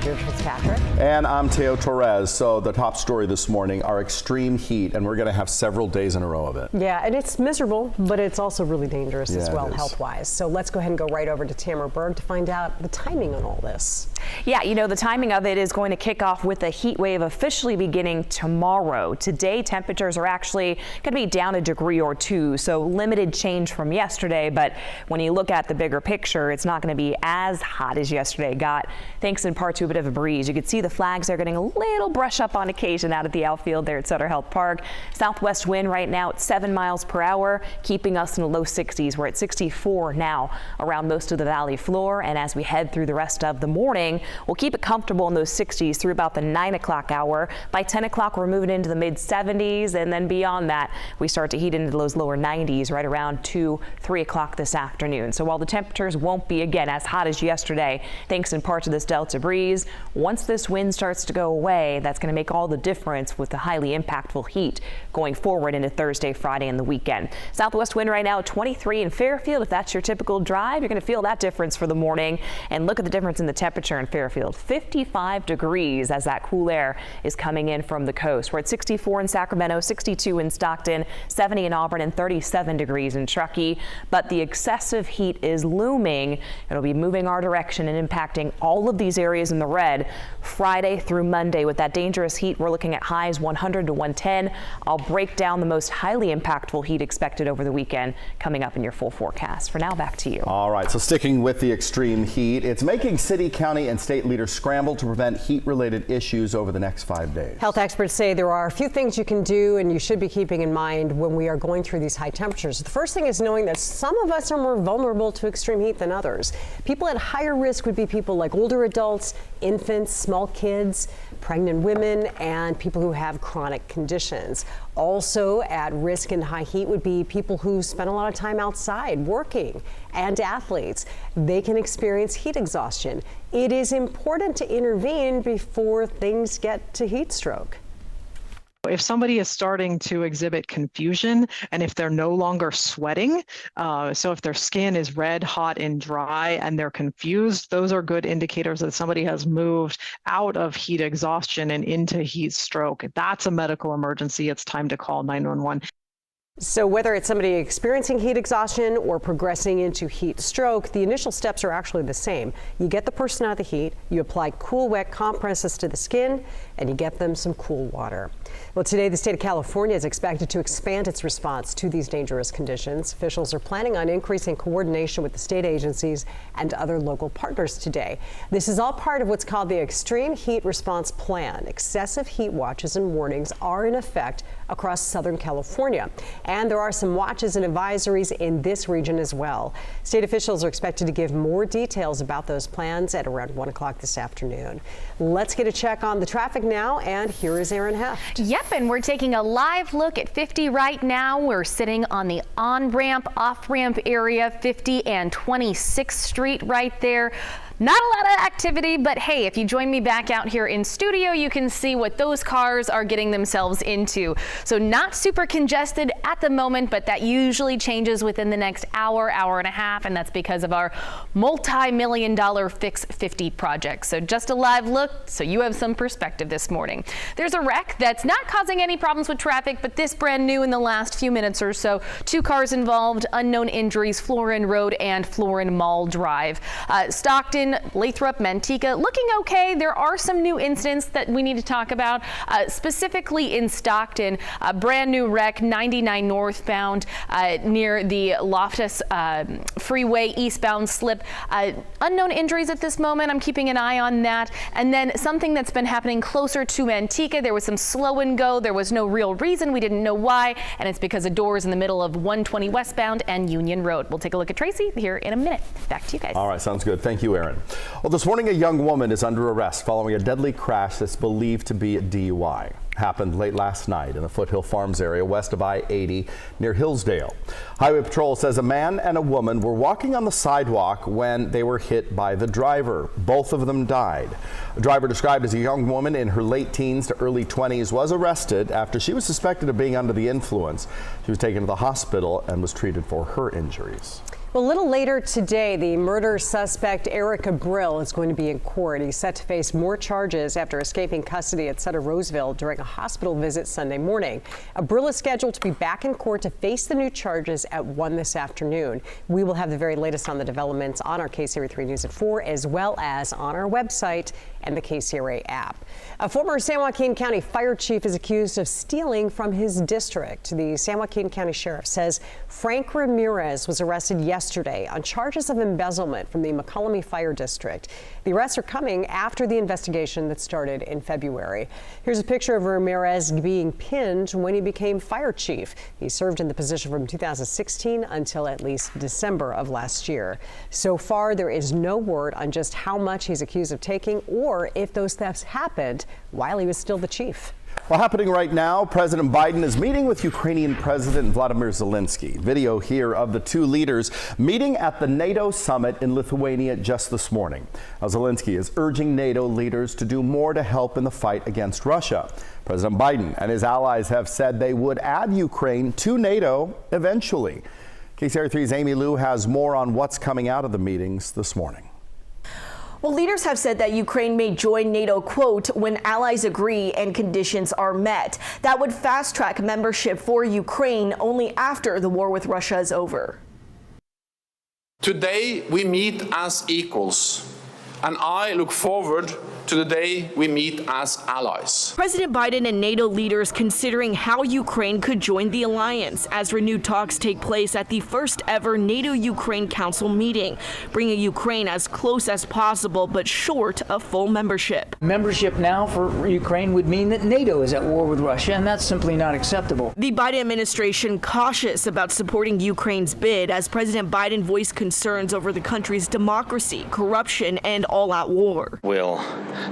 Fitzpatrick. And I'm Teo Torres. So the top story this morning, our extreme heat, and we're going to have several days in a row of it. Yeah, and it's miserable, but it's also really dangerous as well, health-wise. So let's go ahead and go right over to Tamara Berg to find out the timing on all this. Yeah, you know, the timing of it is going to kick off with a heat wave officially beginning tomorrow. Today, temperatures are actually going to be down a degree or two, so limited change from yesterday. But when you look at the bigger picture, it's not going to be as hot as yesterday got, thanks in part to a bit of a breeze. You can see the flags are getting a little brush up on occasion out at the outfield there at Sutter Health Park. Southwest wind right now at 7 miles per hour, keeping us in the low 60s. We're at 64 now around most of the valley floor. And as we head through the rest of the morning, we'll keep it comfortable in those 60s through about the 9 o'clock hour. By 10 o'clock, we're moving into the mid 70s. And then beyond that, we start to heat into those lower 90s right around 2, 3 o'clock this afternoon. So while the temperatures won't be again as hot as yesterday, thanks in part to this Delta breeze, once this wind starts to go away, that's going to make all the difference with the highly impactful heat going forward into Thursday, Friday, and the weekend. Southwest wind right now 23 in Fairfield. If that's your typical drive, you're going to feel that difference for the morning. And look at the difference in the temperature in Fairfield, 55 degrees as that cool air is coming in from the coast. We're at 64 in Sacramento, 62 in Stockton, 70 in Auburn, and 37 degrees in Truckee. But the excessive heat is looming. It'll be moving our direction and impacting all of these areas in the red Friday through Monday. With that dangerous heat, we're looking at highs 100 to 110. I'll break down the most highly impactful heat expected over the weekend coming up in your full forecast. For now, back to you. All right, so sticking with the extreme heat, it's making city, county, and state leaders scramble to prevent heat-related issues over the next 5 days. Health experts say there are a few things you can do and you should be keeping in mind when we are going through these high temperatures. The first thing is knowing that some of us are more vulnerable to extreme heat than others. People at higher risk would be people like older adults, infants, small kids, pregnant women, and people who have chronic conditions. Also at risk in high heat would be people who spend a lot of time outside working and athletes. They can experience heat exhaustion. It is important to intervene before things get to heat stroke. If somebody is starting to exhibit confusion and if they're no longer sweating, so if their skin is red, hot, and dry and they're confused, those are good indicators that somebody has moved out of heat exhaustion and into heat stroke. That's a medical emergency. It's time to call 911. So whether it's somebody experiencing heat exhaustion or progressing into heat stroke, the initial steps are actually the same. You get the person out of the heat, you apply cool, wet compresses to the skin, and you get them some cool water. Well, today the state of California is expected to expand its response to these dangerous conditions. Officials are planning on increasing coordination with the state agencies and other local partners today. This is all part of what's called the Extreme Heat Response Plan. Excessive heat watches and warnings are in effect across Southern California. And there are some watches and advisories in this region as well. State officials are expected to give more details about those plans at around 1 o'clock this afternoon. Let's get a check on the traffic now, and here is Erin Heft. Yep, and we're taking a live look at 50 right now. We're sitting on the on-ramp, off-ramp area, 50 and 26th Street right there. Not a lot of activity, but hey, if you join me back out here in studio, you can see what those cars are getting themselves into. So not super congested at the moment, but that usually changes within the next hour, hour and a half, and that's because of our multi-million-dollar Fix 50 project. So just a live look so you have some perspective this morning. There's a wreck that's not causing any problems with traffic, but this brand new in the last few minutes or so. 2 cars involved, unknown injuries, Florin Road and Florin Mall Drive. Stockton, Lathrop, Manteca looking okay. There are some new incidents that we need to talk about, specifically in Stockton. A brand new wreck, 99 northbound near the Loftus Freeway eastbound slip. Unknown injuries at this moment. I'm keeping an eye on that. And then something that's been happening closer to Manteca. There was some slow and go. There was no real reason. We didn't know why. And it's because of doors in the middle of 120 westbound and Union Road. We'll take a look at Tracy here in a minute. Back to you guys. All right, sounds good. Thank you, Erin. Well, this morning a young woman is under arrest following a deadly crash that's believed to be a DUI. Happened late last night in the Foothill Farms area west of I-80 near Hillsdale. Highway Patrol says a man and a woman were walking on the sidewalk when they were hit by the driver. Both of them died. The driver, described as a young woman in her late teens to early 20s, was arrested after she was suspected of being under the influence. She was taken to the hospital and was treated for her injuries. Well, a little later today, the murder suspect Eric Abril is going to be in court. He's set to face more charges after escaping custody at Sutter Roseville during a hospital visit Sunday morning. Abril is scheduled to be back in court to face the new charges at 1 this afternoon. We will have the very latest on the developments on our KCRA 3 News at 4, as well as on our website and the KCRA app. A former San Joaquin County fire chief is accused of stealing from his district. The San Joaquin County Sheriff says Frank Ramirez was arrested yesterday on charges of embezzlement from the McCollum Fire District. The arrests are coming after the investigation that started in February. Here's a picture of Ramirez being pinned when he became fire chief. He served in the position from 2016 until at least December of last year. So far, there is no word on just how much he's accused of taking or if those thefts happened while he was still the chief. Well, happening right now, President Biden is meeting with Ukrainian President Vladimir Zelensky. Video here of the two leaders meeting at the NATO summit in Lithuania just this morning. Now, Zelensky is urging NATO leaders to do more to help in the fight against Russia. President Biden and his allies have said they would add Ukraine to NATO eventually. KCRA 3's Amy Liu has more on what's coming out of the meetings this morning. Well, leaders have said that Ukraine may join NATO, quote, when allies agree and conditions are met. That would fast-track membership for Ukraine only after the war with Russia is over. Today we meet as equals, and I look forward to the day we meet as allies. President Biden and NATO leaders considering how Ukraine could join the alliance as renewed talks take place at the first ever NATO-Ukraine Council meeting, bringing Ukraine as close as possible but short of full membership. Membership now for Ukraine would mean that NATO is at war with Russia, and that's simply not acceptable. The Biden administration cautious about supporting Ukraine's bid as President Biden voiced concerns over the country's democracy, corruption, and all-out war. We'll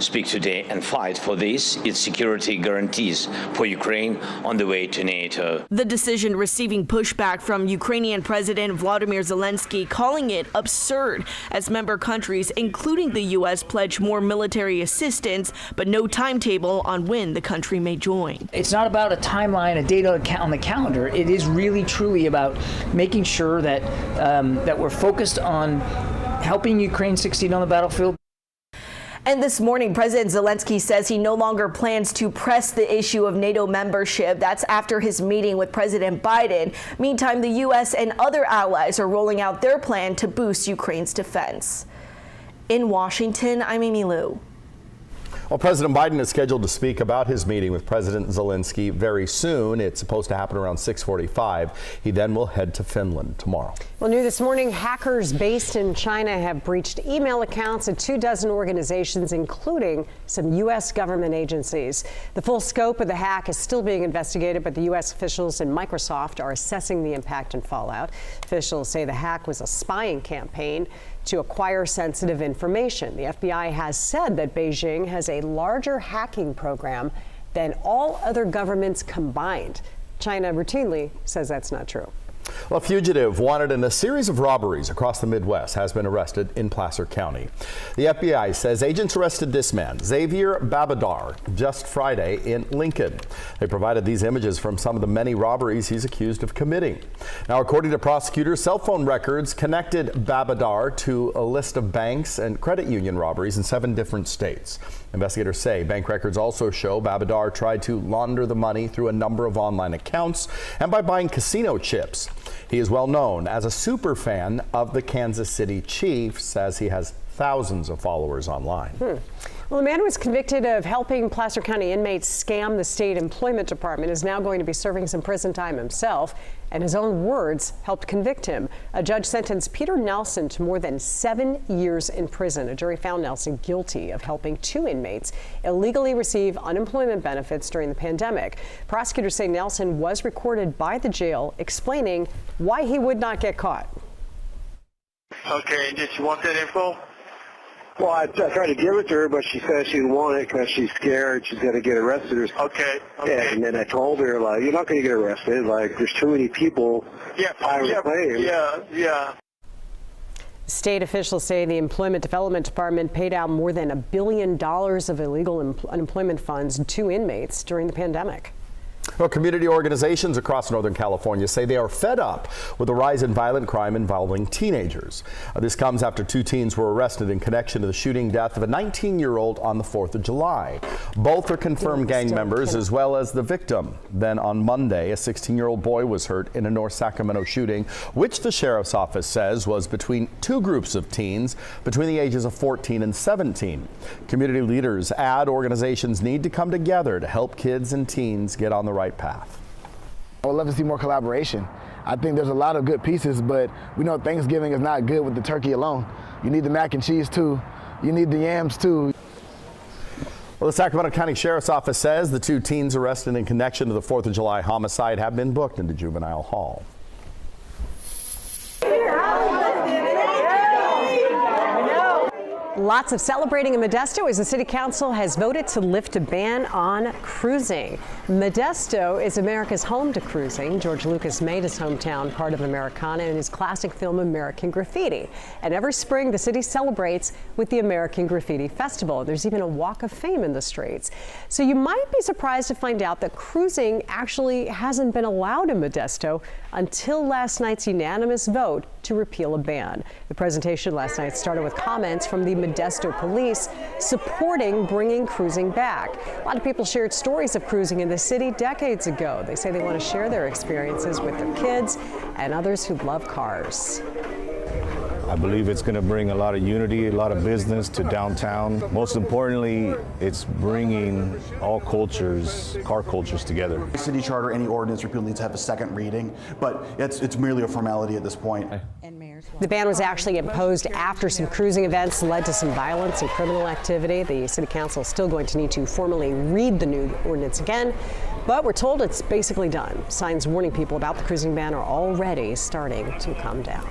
speak today and fight for its security guarantees for Ukraine on the way to NATO. The decision receiving pushback from Ukrainian President Vladimir Zelensky, calling it absurd as member countries, including the U.S., pledge more military assistance, but no timetable on when the country may join. It's not about a timeline, a date on the calendar. It is really truly about making sure that that we're focused on helping Ukraine succeed on the battlefield. And this morning, President Zelensky says he no longer plans to press the issue of NATO membership. That's after his meeting with President Biden. Meantime, the U.S. and other allies are rolling out their plan to boost Ukraine's defense. In Washington, I'm Amy Liu. Well, President Biden is scheduled to speak about his meeting with President Zelensky very soon. It's supposed to happen around 6:45. He then will head to Finland tomorrow. Well, new this morning, hackers based in China have breached email accounts at 24 organizations, including some U.S. government agencies. The full scope of the hack is still being investigated, but the U.S. officials and Microsoft are assessing the impact and fallout. Officials say the hack was a spying campaign to acquire sensitive information. The FBI has said that Beijing has a larger hacking program than all other governments combined. China routinely says that's not true. Well, a fugitive wanted in a series of robberies across the Midwest has been arrested in Placer County. The FBI says agents arrested this man, Xavier Babadar, just Friday in Lincoln. They provided these images from some of the many robberies he's accused of committing. Now, according to prosecutors, cell phone records connected Babadar to a list of banks and credit union robberies in 7 different states. Investigators say bank records also show Babadar tried to launder the money through a number of online accounts and by buying casino chips. He is well known as a super fan of the Kansas City Chiefs, as he has thousands of followers online. Well, a man who was convicted of helping Placer County inmates scam the state employment department is now going to be serving some prison time himself, and his own words helped convict him. A judge sentenced Peter Nelson to more than 7 years in prison. A jury found Nelson guilty of helping 2 inmates illegally receive unemployment benefits during the pandemic. Prosecutors say Nelson was recorded by the jail explaining why he would not get caught. Okay, did you want that info? Well, I tried to give it to her, but she said she didn't want it because she's scared she's going to get arrested. Okay. Yeah, and then I told her, like, you're not going to get arrested. Like, there's too many people filing claims. Yeah. State officials say the Employment Development Department paid out more than $1 billion of illegal unemployment funds to inmates during the pandemic. Well, community organizations across Northern California say they are fed up with the rise in violent crime involving teenagers. This comes after 2 teens were arrested in connection to the shooting death of a 19-year-old on the 4th of July. Both are confirmed gang members as well as the victim. Then on Monday, a 16-year-old boy was hurt in a North Sacramento shooting, which the sheriff's office says was between 2 groups of teens between the ages of 14 and 17. Community leaders add organizations need to come together to help kids and teens get on the right path. I would love to see more collaboration. I think there's a lot of good pieces, but we know Thanksgiving is not good with the turkey alone. You need the mac and cheese too. You need the yams too. Well, the Sacramento County Sheriff's Office says the 2 teens arrested in connection to the 4th of July homicide have been booked into juvenile hall. Lots of celebrating in Modesto as the City Council has voted to lift a ban on cruising. Modesto is America's home to cruising. George Lucas made his hometown part of Americana in his classic film American Graffiti. And every spring, the city celebrates with the American Graffiti Festival. There's even a walk of fame in the streets. So you might be surprised to find out that cruising actually hasn't been allowed in Modesto until last night's unanimous vote to repeal a ban. The presentation last night started with comments from the Modesto police supporting bringing cruising back. A lot of people shared stories of cruising in the city decades ago. They say they want to share their experiences with their kids and others who love cars. I believe it's going to bring a lot of unity, a lot of business to downtown. Most importantly, it's bringing all cultures, car cultures together. City charter, any ordinance repeal needs to have a second reading, but it's merely a formality at this point. The ban was actually imposed after some cruising events led to some violence and criminal activity. The City Council is still going to need to formally read the new ordinance again, but we're told it's basically done. Signs warning people about the cruising ban are already starting to come down.